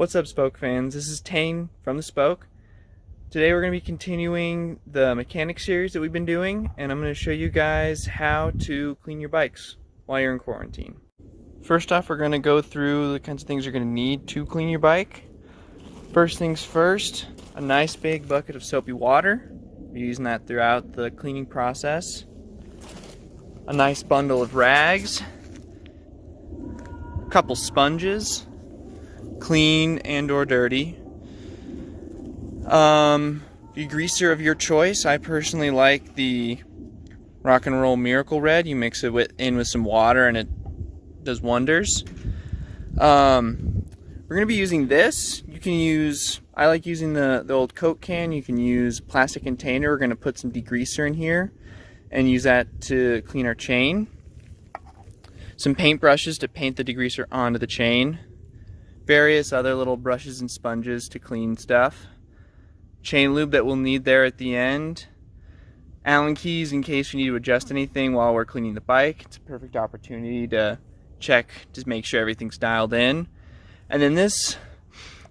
What's up, Spoke fans? This is Tayne from the Spoke. Today we're going to be continuing the mechanic series that we've been doing, and I'm going to show you guys how to clean your bikes while you're in quarantine. First off, we're going to go through the kinds of things you're going to need to clean your bike. First things first, a nice big bucket of soapy water. We're using that throughout the cleaning process. A nice bundle of rags. A couple sponges, clean and or dirty. Degreaser of your choice. I personally like the Rock and Roll Miracle Red. You mix it in with some water and it does wonders. We're going to be using this. You can use, I like using the old Coke can. You can use a plastic container. We're going to put some degreaser in here and use that to clean our chain. Some paint brushes to paint the degreaser onto the chain. Various other little brushes and sponges to clean stuff. Chain lube that we'll need there at the end. Allen keys in case you need to adjust anything while we're cleaning the bike. It's a perfect opportunity to check to make sure everything's dialed in. And then this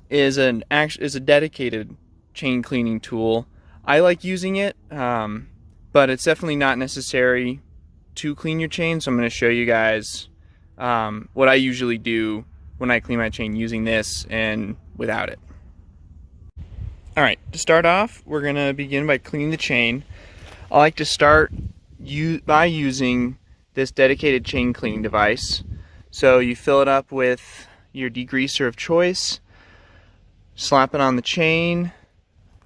is a dedicated chain cleaning tool. I like using it, but it's definitely not necessary to clean your chain, so I'm going to show you guys what I usually do when I clean my chain using this and without it. Alright, to start off, we're going to begin by cleaning the chain. I like to start by using this dedicated chain cleaning device. So you fill it up with your degreaser of choice, slap it on the chain,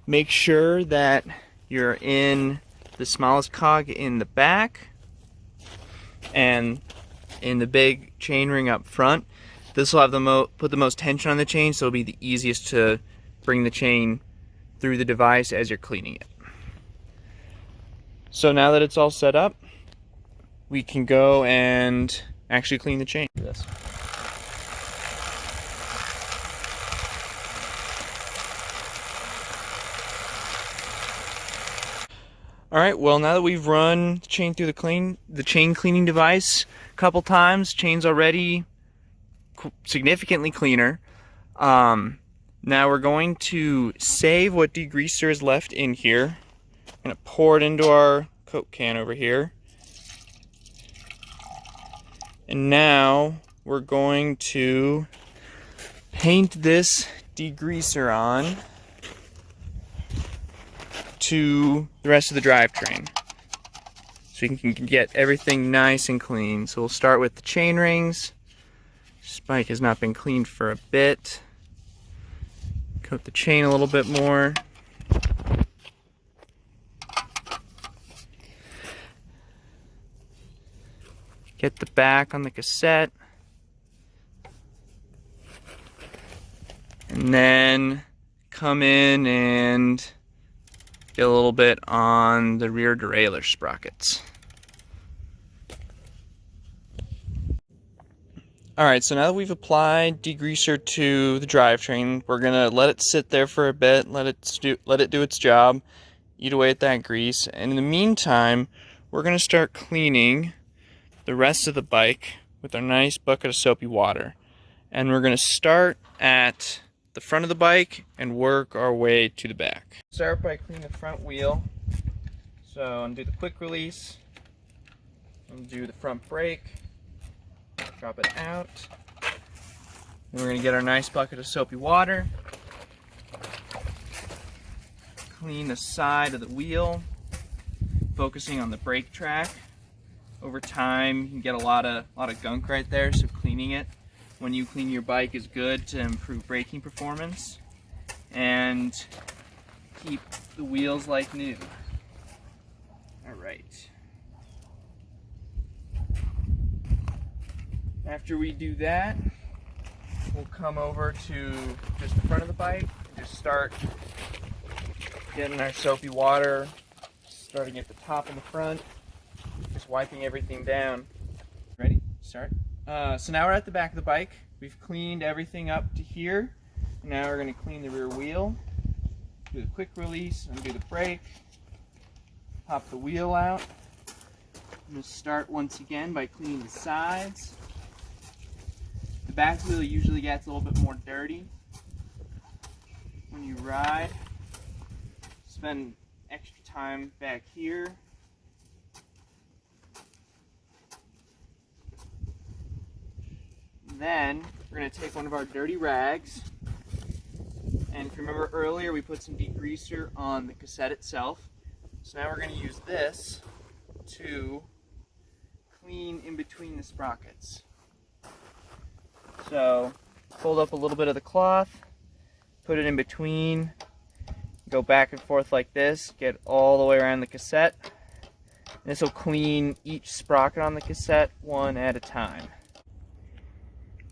make sure that you're in the smallest cog in the back and in the big chain ring up front. This will have put the most tension on the chain, so it'll be the easiest to bring the chain through the device as you're cleaning it. So now that it's all set up, we can go and actually clean the chain. Alright, well, now that we've run the chain through the chain cleaning device a couple times, chain's already significantly cleaner. Now we're going to save what degreaser is left in here. I'm going to pour it into our Coke can over here. And now we're going to paint this degreaser on to the rest of the drivetrain, so you can get everything nice and clean. So we'll start with the chain rings. This bike has not been cleaned for a bit. Coat the chain a little bit more. Get the back on the cassette. And then come in and get a little bit on the rear derailleur sprockets. Alright, so now that we've applied degreaser to the drivetrain, we're going to let it sit there for a bit, let it do its job, eat away at that grease, and in the meantime, we're going to start cleaning the rest of the bike with our nice bucket of soapy water. And we're going to start at the front of the bike and work our way to the back. Start by cleaning the front wheel. So undo the quick release, undo the front brake, drop it out. Then we're going to get our nice bucket of soapy water, clean the side of the wheel, focusing on the brake track. Over time, you can get a lot of gunk right there, so cleaning it when you clean your bike is good to improve braking performance and keep the wheels like new. Alright. After we do that, we'll come over to just the front of the bike and just start getting our soapy water, starting at the top and the front, just wiping everything down. Ready? Start. So now we're at the back of the bike. We've cleaned everything up to here. Now we're going to clean the rear wheel. Do the quick release, undo the brake, pop the wheel out. I'm going to start once again by cleaning the sides. The back wheel usually gets a little bit more dirty, ride. Spend extra time back here. Then we're going to take one of our dirty rags, and if you remember earlier we put some degreaser on the cassette itself. So now we're going to use this to clean in between the sprockets. So fold up a little bit of the cloth, put it in between, go back and forth like this, get all the way around the cassette. This will clean each sprocket on the cassette one at a time.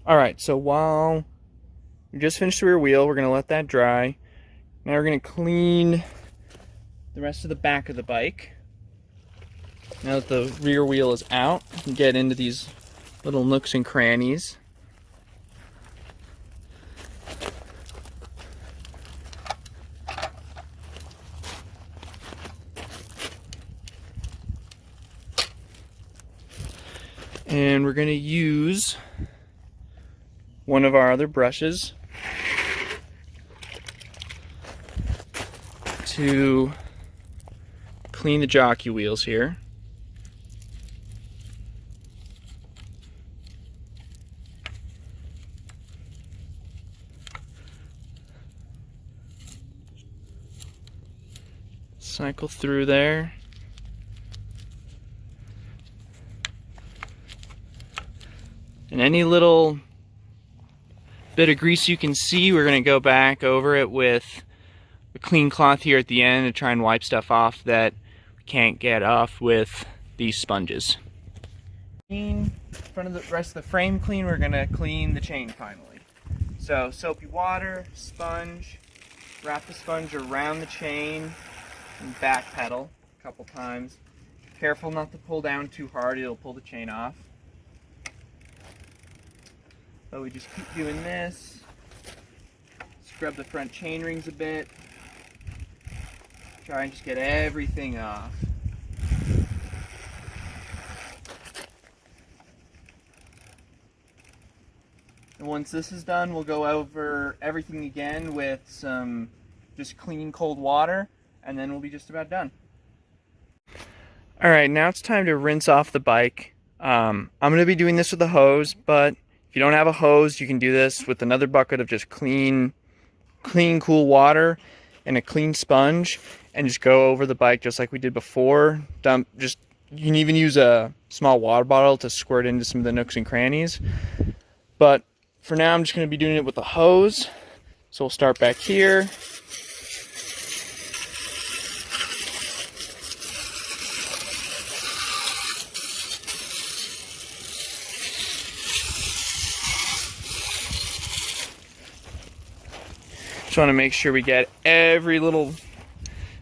Alright, so while we just finished the rear wheel, we're going to let that dry. Now we're going to clean the rest of the back of the bike. Now that the rear wheel is out, you can get into these little nooks and crannies. And we're going to use one of our other brushes to clean the jockey wheels here. Cycle through there. And any little bit of grease you can see, we're going to go back over it with a clean cloth here at the end to try and wipe stuff off that we can't get off with these sponges. In front of the rest of the frame clean, we're going to clean the chain finally. So soapy water, sponge, wrap the sponge around the chain and back pedal a couple times. Careful not to pull down too hard, it'll pull the chain off. So we just keep doing this, scrub the front chain rings a bit, try and just get everything off. And once this is done, we'll go over everything again with some just clean cold water, and then we'll be just about done. Alright, now it's time to rinse off the bike. I'm going to be doing this with a hose, but if you don't have a hose, you can do this with another bucket of just clean, cool water and a clean sponge, and just go over the bike just like we did before. You can even use a small water bottle to squirt into some of the nooks and crannies. But for now, I'm just going to be doing it with a hose. So we'll start back here. Just want to make sure we get every little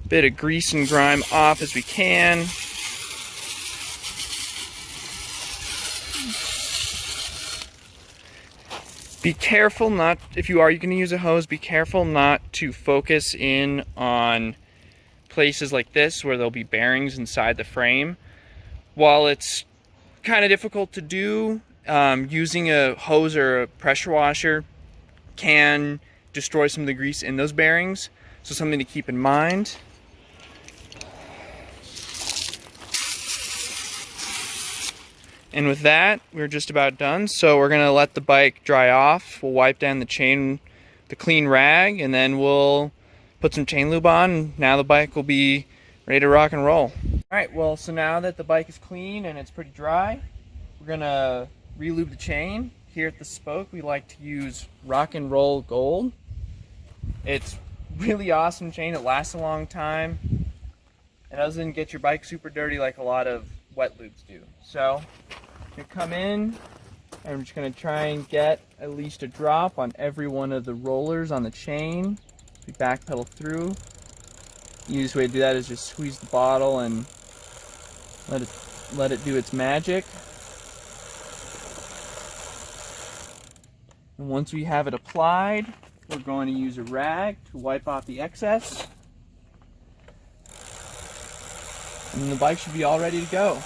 bit of grease and grime off as we can. Be careful not, if you are going to use a hose, be careful not to focus in on places like this where there'll be bearings inside the frame. While it's kind of difficult to do, using a hose or a pressure washer can destroy some of the grease in those bearings, so something to keep in mind. And with that, we're just about done, so we're going to let the bike dry off. We'll wipe down the chain with the clean rag, and then we'll put some chain lube on, and now the bike will be ready to rock and roll. Alright, well, so now that the bike is clean and it's pretty dry, we're going to re-lube the chain. Here at the Spoke, we like to use Rock and Roll Gold. It's really awesome chain. It lasts a long time. It doesn't get your bike super dirty like a lot of wet lubes do. So, I'm going to come in, and I'm just going to try and get at least a drop on every one of the rollers on the chain. We back pedal through. The easiest way to do that is just squeeze the bottle and let it do its magic. And once we have it applied, we're going to use a rag to wipe off the excess. And the bike should be all ready to go.